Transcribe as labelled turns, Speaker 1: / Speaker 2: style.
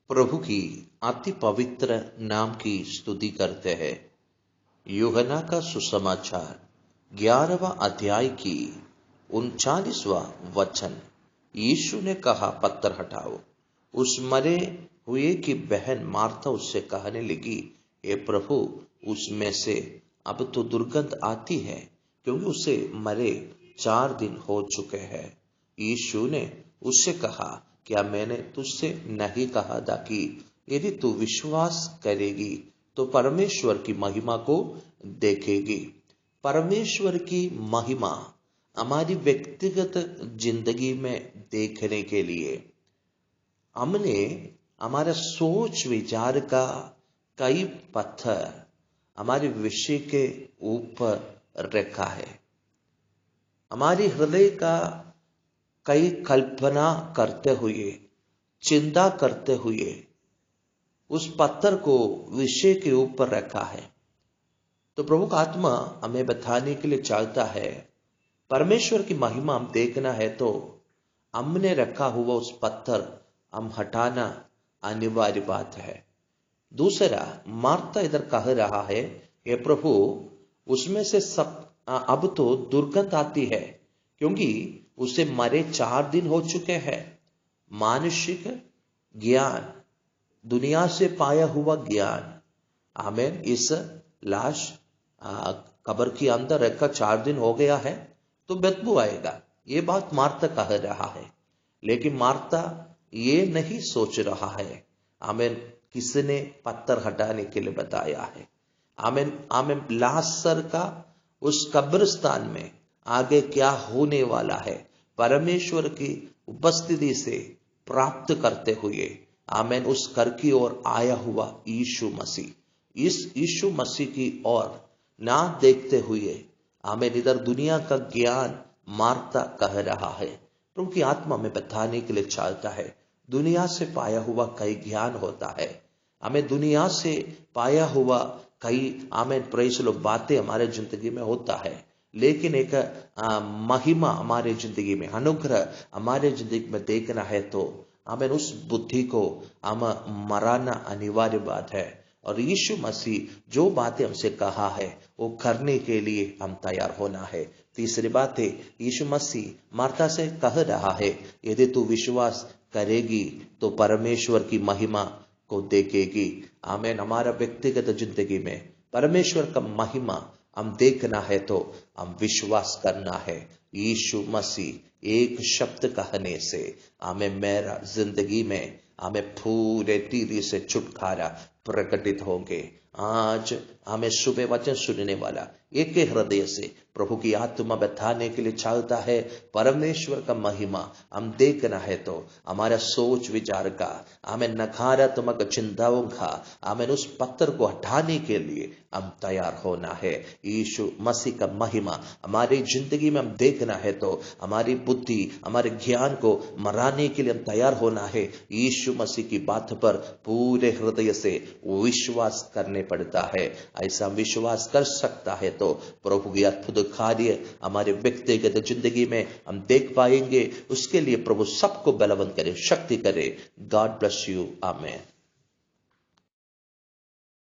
Speaker 1: प्रभु की अति पवित्र नाम की स्तुति करते हैं। यूहन्ना का सुसमाचार 11वां अध्याय की 39वां वचन। यीशु ने कहा, पत्थर हटाओ। उस मरे हुए की बहन मार्था उससे कहने लगी, हे प्रभु, उसमें से अब तो दुर्गंध आती है, क्योंकि उसे मरे 4 दिन हो चुके हैं। यीशु ने उससे कहा, क्या मैंने तुझसे नहीं कहा था कि यदि तू विश्वास करेगी तो परमेश्वर की महिमा को देखेगी। परमेश्वर की महिमा हमारी व्यक्तिगत जिंदगी में देखने के लिए हमने हमारा सोच विचार का कई पत्थर हमारे विषय के ऊपर रखा है। हमारी हृदय का कई कल्पना करते हुए, चिंता करते हुए उस पत्थर को विषय के ऊपर रखा है। तो प्रभु का आत्मा हमें बताने के लिए चाहता है, परमेश्वर की महिमा हम देखना है तो हमने रखा हुआ उस पत्थर हम हटाना अनिवार्य बात है। दूसरा, मार्था इधर कह रहा है, ये प्रभु, उसमें से सब अब तो दुर्गंध आती है, क्योंकि उसे मरे 4 दिन हो चुके हैं। मानसिक ज्ञान, दुनिया से पाया हुआ ज्ञान, आमेन, इस लाश कब्र के अंदर रखकर 4 दिन हो गया है तो बदबू आएगा, ये बात मार्था कह रहा है। लेकिन मार्था ये नहीं सोच रहा है, आमेन, किसने पत्थर हटाने के लिए बताया है। आमेन, आमेन, लाजर का उस कब्रिस्तान में आगे क्या होने वाला है, परमेश्वर की उपस्थिति से प्राप्त करते हुए, आमेन, उस घर की ओर आया हुआ यीशु मसीह, इस यीशु मसीह की ओर ना देखते हुए, आमेन, इधर दुनिया का ज्ञान मार्था कह रहा है। प्रभु की आत्मा में बताने के लिए चाहता है, दुनिया से पाया हुआ कई ज्ञान होता है, हमें दुनिया से पाया हुआ कई, आमेन, प्रेस लो, बातें हमारे जिंदगी में होता है, लेकिन एक महिमा हमारे जिंदगी में, अनुग्रह हमारे जिंदगी में देखना है तो हमें उस बुद्धि को हम मराना अनिवार्य बात है। और यीशु मसीह जो बातें हमसे कहा है वो करने के लिए हम तैयार होना है। तीसरी बात है, यीशु मसीह मार्था से कह रहा है, यदि तू विश्वास करेगी तो परमेश्वर की महिमा को देखेगी। आमेन। हमारा व्यक्तिगत जिंदगी में परमेश्वर का महिमा हम देखना है तो हम विश्वास करना है। यीशु मसीह एक शब्द कहने से हमें मेरा जिंदगी में हमें पूरे तीरी से छुटकारा प्रकटित होंगे। आज हमें सुबह वचन सुनने वाला एक हृदय से प्रभु की आत्मा बताने के लिए चाहता है, परमेश्वर का महिमा हम देखना है तो हमारा सोच विचार का, हमें नकारात्मक चिंताओं का, हमें उस पत्थर को हटाने के लिए हम तैयार होना है। यीशु मसीह का महिमा हमारी जिंदगी में हम देखना है तो हमारी बुद्धि, हमारे ज्ञान को मराने के लिए हम तैयार होना है। यीशु मसीह की बात पर पूरे हृदय से विश्वास करने पड़ता है। ऐसा विश्वास कर सकता है तो प्रभु की अद्भुत कार्य हमारे व्यक्तिगत जिंदगी में हम देख पाएंगे। उसके लिए प्रभु सबको बलवंत करे, शक्ति करे। God bless you. आमेन।